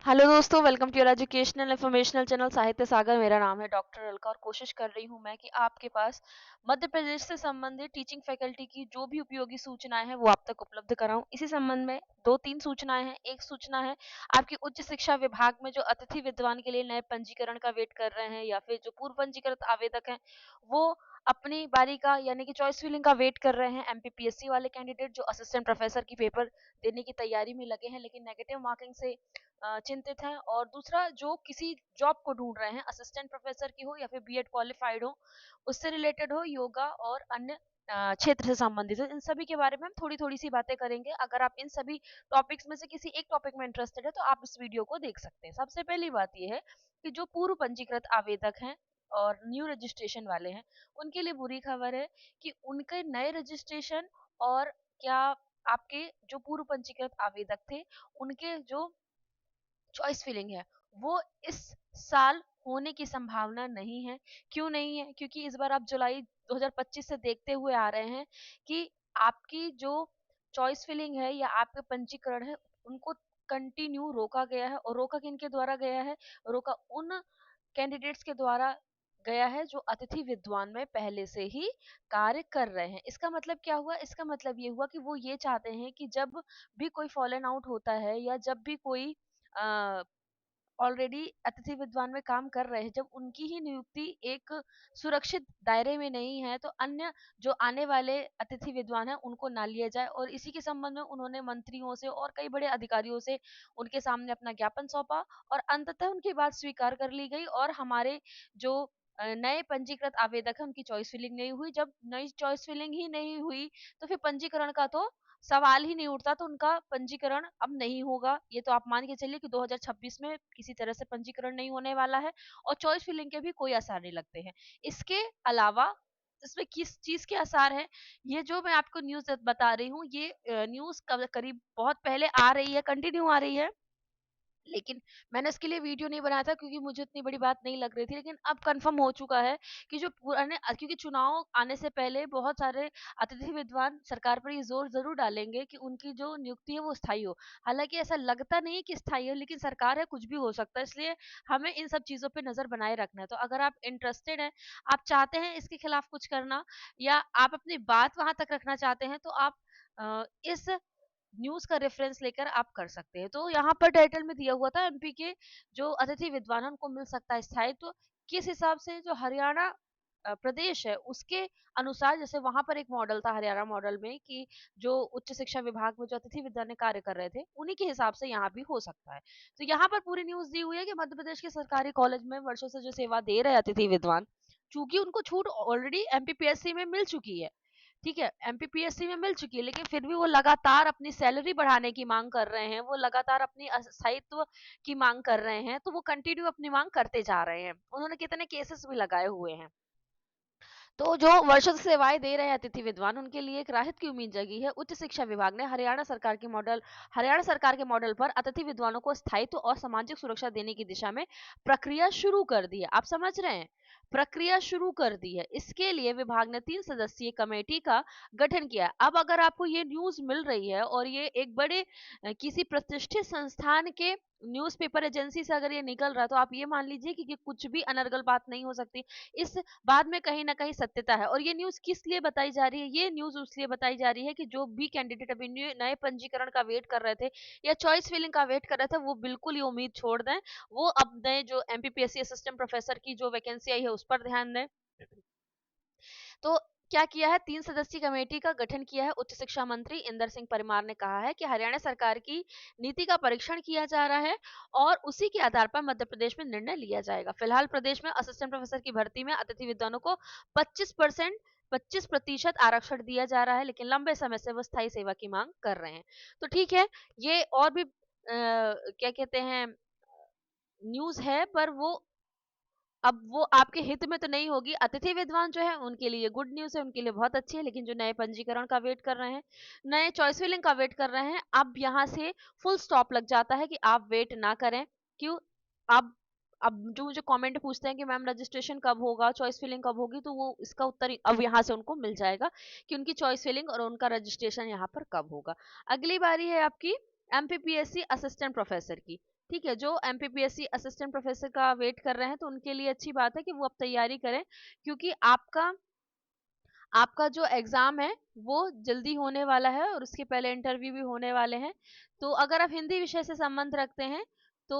Hello दोस्तों, welcome to your educational informational channel Sahitya Sagar. मेरा नाम है डॉक्टर अलका और कोशिश कर रही हूँ मैं कि आपके पास मध्य प्रदेश से संबंधित टीचिंग फैकल्टी की जो भी उपयोगी सूचनाएं हैं वो आप तक उपलब्ध कराऊं। इसी संबंध में दो तीन सूचनाएं हैं। एक सूचना है आपकी उच्च शिक्षा विभाग में जो अतिथि विद्वान के लिए नए पंजीकरण का वेट कर रहे हैं या फिर जो पूर्व पंजीकृत आवेदक हैं वो अपनी बारी का यानी कि चॉइस फिलिंग का वेट कर रहे हैं। एमपीपीएससी वाले कैंडिडेट जो असिस्टेंट प्रोफेसर की पेपर देने की तैयारी में लगे हैं लेकिन नेगेटिव मार्किंग से चिंतित हैं। और दूसरा जो किसी जॉब को ढूंढ रहे हैं, असिस्टेंट प्रोफेसर की हो या फिर बीएड क्वालिफाइड हो, उससे रिलेटेड हो, योगा और अन्य क्षेत्र से संबंधित हो, इन सभी के बारे में हम थोड़ी थोड़ी सी बातें करेंगे। अगर आप इन सभी टॉपिक्स में से किसी एक टॉपिक में इंटरेस्टेड है तो आप इस वीडियो को देख सकते हैं। सबसे पहली बात यह है कि जो पूर्व पंजीकृत आवेदक हैं और न्यू रजिस्ट्रेशन वाले हैं उनके लिए बुरी खबर है कि उनके नए रजिस्ट्रेशन और क्या आपके जो पूर्व पंजीकृत आवेदक थे उनके जो चॉइस फिलिंग है वो इस साल होने की संभावना नहीं है। क्यों नहीं है? क्योंकि इस बार आप जुलाई 2025 से देखते हुए आ रहे हैं कि आपकी जो चॉइस फिलिंग है या आपके पंजीकरण है उनको कंटिन्यू रोका गया है। और रोका किन के द्वारा गया है? रोका उन कैंडिडेट्स के द्वारा गया है जो अतिथि विद्वान में पहले से ही कार्य कर रहे हैं। इसका मतलब क्या हुआ? इसका मतलब ये हुआ कि वो ये चाहते हैं कि जब भी कोई फॉलन आउट होता है या जब भी कोई ऑलरेडी अतिथि विद्वान में काम कर रहे हैं, जब उनकी ही नियुक्ति एक सुरक्षित दायरे में नहीं है तो अन्य जो आने वाले अतिथि विद्वान हैं उनको ना लिया जाए। और इसी के संबंध में उन्होंने मंत्रियों से और कई बड़े अधिकारियों से उनके सामने अपना ज्ञापन सौंपा और अंततः उनकी बात स्वीकार कर ली गई। और हमारे जो नए पंजीकृत आवेदक है उनकी चॉइस फिलिंग नहीं हुई। जब नई चॉइस फिलिंग ही नहीं हुई तो फिर पंजीकरण का तो सवाल ही नहीं उठता, तो उनका पंजीकरण अब नहीं होगा। ये तो आप मान के चलिए कि 2026 में किसी तरह से पंजीकरण नहीं होने वाला है और चॉइस फिलिंग के भी कोई आसार नहीं लगते हैं। इसके अलावा इसमें किस चीज के आसार है? ये जो मैं आपको न्यूज बता रही हूँ ये न्यूज करीब बहुत पहले आ रही है, कंटिन्यू आ रही है, लेकिन मैंने इसके लिए वीडियो नहीं बनाया था क्योंकि मुझे इतनी बड़ी बात नहीं लग रही थी। लेकिन अब कंफर्म हो चुका है कि जो पुराने क्योंकि चुनाव आने से पहले बहुत सारे अतिथि विद्वान सरकार पर ये जोर जरूर डालेंगे कि उनकी जो नियुक्ति है वो स्थायी हो। हालांकि ऐसा लगता नहीं है कि स्थायी हो, लेकिन सरकार है, कुछ भी हो सकता है, इसलिए हमें इन सब चीजों पे नजर बनाए रखना है। तो अगर आप इंटरेस्टेड हैं, आप चाहते हैं इसके खिलाफ कुछ करना या आप अपनी बात वहां तक रखना चाहते हैं तो आप इस न्यूज का रेफरेंस लेकर आप कर सकते हैं। तो यहाँ पर टाइटल में दिया हुआ था एमपी के जो अतिथि विद्वान हैं, उनको मिल सकता है स्थायित्व। किस हिसाब से? जो हरियाणा प्रदेश है उसके अनुसार, जैसे वहां पर एक मॉडल था हरियाणा मॉडल में कि जो उच्च शिक्षा विभाग में जो अतिथि विद्वान ने कार्य कर रहे थे उन्हीं के हिसाब से यहाँ भी हो सकता है। तो यहाँ पर पूरी न्यूज दी हुई है कि मध्य प्रदेश के सरकारी कॉलेज में वर्षों से जो सेवा दे रहे हैं अतिथि विद्वान, चूंकि उनको छूट ऑलरेडी एमपीपीएससी में मिल चुकी है, ठीक है, एमपीपीएससी में मिल चुकी है, लेकिन फिर भी वो लगातार अपनी सैलरी बढ़ाने की मांग कर रहे हैं, वो लगातार अपनी स्थायित्व की मांग कर रहे हैं, तो वो कंटिन्यू अपनी मांग करते जा रहे हैं। उन्होंने कितने केसेस भी लगाए हुए हैं। तो जो वर्षों से सेवाएं दे रहे हैं अतिथि विद्वान उनके लिए एक राहत की उम्मीद जगी है। उच्च शिक्षा विभाग ने हरियाणा सरकार के मॉडल पर अतिथि विद्वानों को स्थायित्व और सामाजिक सुरक्षा देने की दिशा में प्रक्रिया शुरू कर दी है। आप समझ रहे हैं? प्रक्रिया शुरू कर दी है। इसके लिए विभाग ने 3 सदस्यीय कमेटी का गठन किया है। अब अगर आपको ये न्यूज मिल रही है और ये एक बड़े किसी प्रतिष्ठित संस्थान के न्यूज़पेपर एजेंसी से अगर ये निकल रहा है तो आप ये मान लीजिए कि कुछ भी अनर्गल बात नहीं हो सकती। इस बाद में कहीं ना कहीं सत्यता है। और ये न्यूज किस लिए बताई जा रही है? ये न्यूज इसलिए बताई जा रही है कि जो भी कैंडिडेट अभी नए पंजीकरण का वेट कर रहे थे या चॉइस फिलिंग का वेट कर रहे थे वो बिल्कुल ये उम्मीद छोड़ दें। वो अब नए जो एमपीपीएससी असिस्टेंट प्रोफेसर की जो वैकेंसी आई है उस पर ध्यान दें। तो क्या किया है? 3 सदस्यीय कमेटी का गठन किया है। उच्च शिक्षा मंत्री इंदर सिंह परमार ने कहा है कि हरियाणा सरकार की नीति का परीक्षण किया जा रहा है और उसी के आधार पर मध्य प्रदेश में निर्णय लिया जाएगा। फिलहाल प्रदेश में असिस्टेंट प्रोफेसर की भर्ती में अतिथि विद्वानों को 25% आरक्षण दिया जा रहा है, लेकिन लंबे समय से वो स्थायी सेवा की मांग कर रहे हैं। तो ठीक है, ये और भी क्या कहते हैं न्यूज है, पर वो अब वो आपके हित में तो नहीं होगी। अतिथि विद्वान जो है उनके लिए गुड न्यूज है, उनके लिए बहुत अच्छी है, लेकिन जो नए पंजीकरण का वेट कर रहे हैं, नए चॉइस फिलिंग का वेट कर रहे हैं, अब यहाँ से फुल स्टॉप लग जाता है कि आप वेट ना करें। क्यों? अब जो मुझे कमेंट पूछते हैं कि मैम रजिस्ट्रेशन कब होगा, चॉइस फिलिंग कब होगी, तो वो इसका उत्तर अब यहाँ से उनको मिल जाएगा कि उनकी चॉइस फिलिंग और उनका रजिस्ट्रेशन यहाँ पर कब होगा। अगली बारी है आपकी एमपीपीएससी असिस्टेंट प्रोफेसर की। ठीक है, जो एमपीपीएससी असिस्टेंट प्रोफेसर का वेट कर रहे हैं तो उनके लिए अच्छी बात है कि वो अब तैयारी करें, क्योंकि आपका आपका जो एग्जाम है वो जल्दी होने वाला है और उसके पहले इंटरव्यू भी होने वाले हैं। तो अगर आप हिंदी विषय से संबंध रखते हैं तो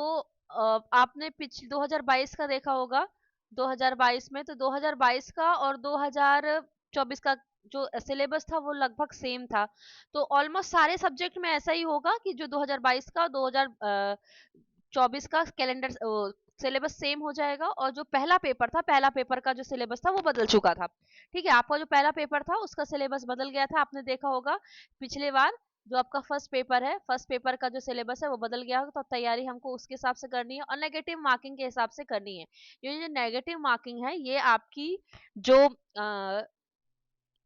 आपने पिछले 2022 का देखा होगा। 2022 में तो 2022 का और 2024 का जो सिलेबस था वो लगभग सेम था। तो ऑलमोस्ट सारे सब्जेक्ट में ऐसा ही होगा कि जो 2022 का 2024 का कैलेंडर सिलेबस सेम हो जाएगा, और जो पहला पेपर था, पहला पेपर का जो सिलेबस था वो बदल चुका था। ठीक है, आपका जो पहला पेपर था उसका सिलेबस बदल गया था, आपने देखा होगा पिछले बार। जो आपका फर्स्ट पेपर है, फर्स्ट पेपर का जो सिलेबस है वो बदल गया होगा, तो तैयारी हमको उसके हिसाब से करनी है और नेगेटिव मार्किंग के हिसाब से करनी है। ये जो नेगेटिव मार्किंग है ये आपकी जो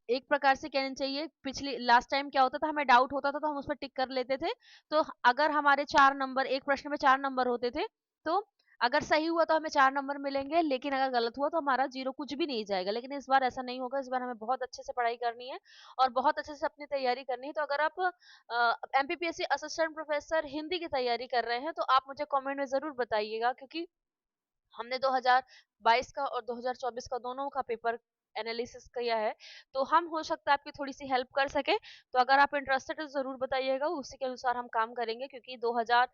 एक प्रकार से कहना चाहिए, पिछली लास्ट टाइम क्या होता था, हमें डाउट होता था तो हम उस पर टिक कर लेते थे। तो अगर हमारे 4 नंबर, एक प्रश्न में 4 नंबर होते थे, तो अगर सही हुआ तो हमें 4 नंबर मिलेंगे, लेकिन अगर गलत हुआ तो हमारा 0 कुछ भी नहीं जाएगा। लेकिन इस बार ऐसा नहीं होगा, इस बार हमें बहुत अच्छे से पढ़ाई करनी है और बहुत अच्छे से अपनी तैयारी करनी है। तो अगर आप एमपीपीएससी असिस्टेंट प्रोफेसर हिंदी की तैयारी कर रहे हैं तो आप मुझे कमेंट में जरूर बताइएगा, क्योंकि हमने 2022 का और 2024 का दोनों का पेपर एनालिसिस किया है, तो हम हो सकता है आपकी थोड़ी सी हेल्प कर सके। तो अगर आप इंटरेस्टेड है तो जरूर बताइएगा, उसी के अनुसार हम काम करेंगे, क्योंकि 2000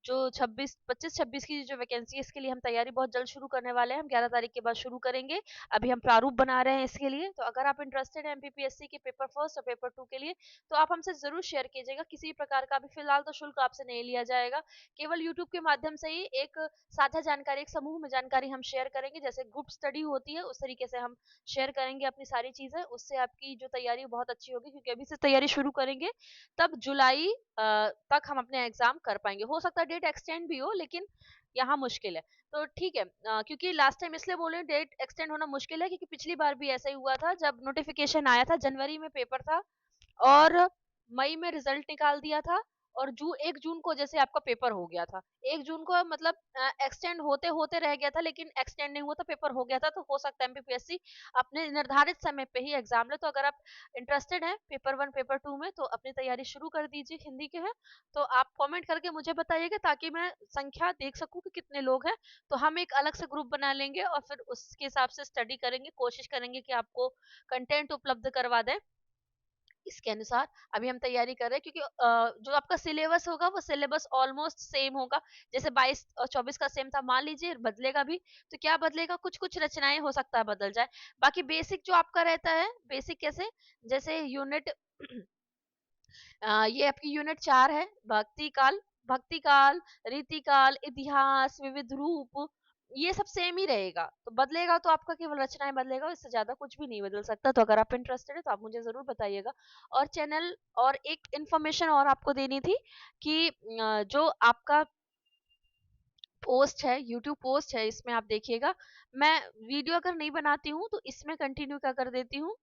जो 25-26 की जो वैकेंसी है इसके लिए हम तैयारी बहुत जल्द शुरू करने वाले हैं। हम 11 तारीख के बाद शुरू करेंगे। अभी हम प्रारूप बना रहे हैं इसके लिए। तो अगर आप इंटरेस्टेड है एमपीपीएससी के पेपर फर्स्ट और पेपर 2 के लिए, तो आप हमसे जरूर शेयर कीजिएगा। किसी प्रकार का भी फिलहाल तो शुल्क आपसे नहीं लिया जाएगा, केवल यूट्यूब के माध्यम से ही एक साझा जानकारी, एक समूह में जानकारी हम शेयर करेंगे, जैसे ग्रुप स्टडी होती है उस तरीके से हम शेयर करेंगे अपनी सारी चीजें। उससे आपकी जो तैयारी बहुत अच्छी होगी, क्योंकि अभी से तैयारी शुरू करेंगे तब जुलाई तक हम अपने एग्जाम कर पाएंगे। हो सकता है डेट एक्सटेंड भी हो, लेकिन यहाँ मुश्किल है। तो ठीक है, क्योंकि लास्ट टाइम इसलिए बोले डेट एक्सटेंड होना मुश्किल है, क्योंकि पिछली बार भी ऐसा ही हुआ था, जब नोटिफिकेशन आया था, जनवरी में पेपर था और मई में रिजल्ट निकाल दिया था, और 1 जून को जैसे आपका पेपर हो गया था। 1 जून को मतलब एक्सटेंड होते होते रह गया था, लेकिन एक्सटेंड नहीं हुआ था, पेपर हो गया था। तो हो सकता है एमपीपीएससी अपने निर्धारित समय पे ही एग्जाम ले। तो अगर आप इंटरेस्टेड हैं पेपर 1 पेपर 2 में, तो अपनी तैयारी शुरू कर दीजिए। हिंदी के हैं तो आप कमेंट करके मुझे बताइएगा, ताकि मैं संख्या देख सकूं कि कितने लोग हैं। तो हम एक अलग से ग्रुप बना लेंगे और फिर उसके हिसाब से स्टडी करेंगे, कोशिश करेंगे कि आपको कंटेंट उपलब्ध करवा दें इसके अनुसार। अभी हम तैयारी कर रहे हैं, क्योंकि जो आपका सिलेबस होगा वो सिलेबस ऑलमोस्ट सेम होगा। जैसे 22 और 24 का सेम था, मान लीजिए बदलेगा भी तो क्या बदलेगा, कुछ कुछ रचनाएं हो सकता है बदल जाए। बाकी बेसिक जो आपका रहता है, बेसिक कैसे, जैसे यूनिट ये आपकी यूनिट 4 है, भक्ति काल, रीति काल, इतिहास, विविध रूप, ये सब सेम ही रहेगा। तो बदलेगा तो आपका केवल रचनाएं बदलेगा, इससे ज्यादा कुछ भी नहीं बदल सकता। तो अगर आप इंटरेस्टेड है तो आप मुझे जरूर बताइएगा। और चैनल और एक इंफॉर्मेशन और आपको देनी थी कि जो आपका पोस्ट है, यूट्यूब पोस्ट है, इसमें आप देखिएगा, मैं वीडियो अगर नहीं बनाती हूँ तो इसमें कंटिन्यू क्या कर देती हूँ,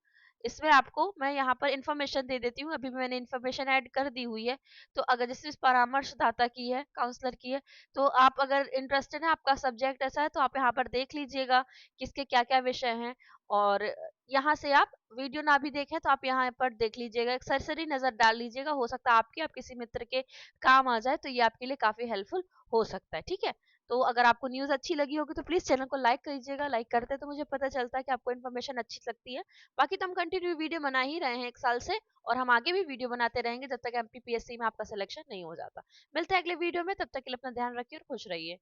इसमें आपको मैं यहाँ पर इंफॉर्मेशन दे देती हूँ। अभी मैंने इंफॉर्मेशन ऐड कर दी हुई है। तो अगर जैसे परामर्शदाता की है, काउंसलर की है, तो आप अगर इंटरेस्टेड है, आपका सब्जेक्ट ऐसा है, तो आप यहाँ पर देख लीजिएगा किसके क्या क्या विषय हैं। और यहाँ से आप वीडियो ना भी देखें तो आप यहाँ पर देख लीजिएगा, एक सरसरी नजर डाल लीजिएगा, हो सकता है आपके आप किसी मित्र के काम आ जाए, तो ये आपके लिए काफी हेल्पफुल हो सकता है। ठीक है, तो अगर आपको न्यूज़ अच्छी लगी होगी तो प्लीज़ चैनल को लाइक कीजिएगा। लाइक करते हैं तो मुझे पता चलता है कि आपको इन्फॉर्मेशन अच्छी लगती है। बाकी तो हम कंटिन्यू वीडियो बना ही रहे हैं 1 साल से, और हम आगे भी वीडियो बनाते रहेंगे जब तक एमपीपीएससी में आपका सिलेक्शन नहीं हो जाता। मिलते हैं अगले वीडियो में, तब तक के लिए अपना ध्यान रखिए और खुश रहिए।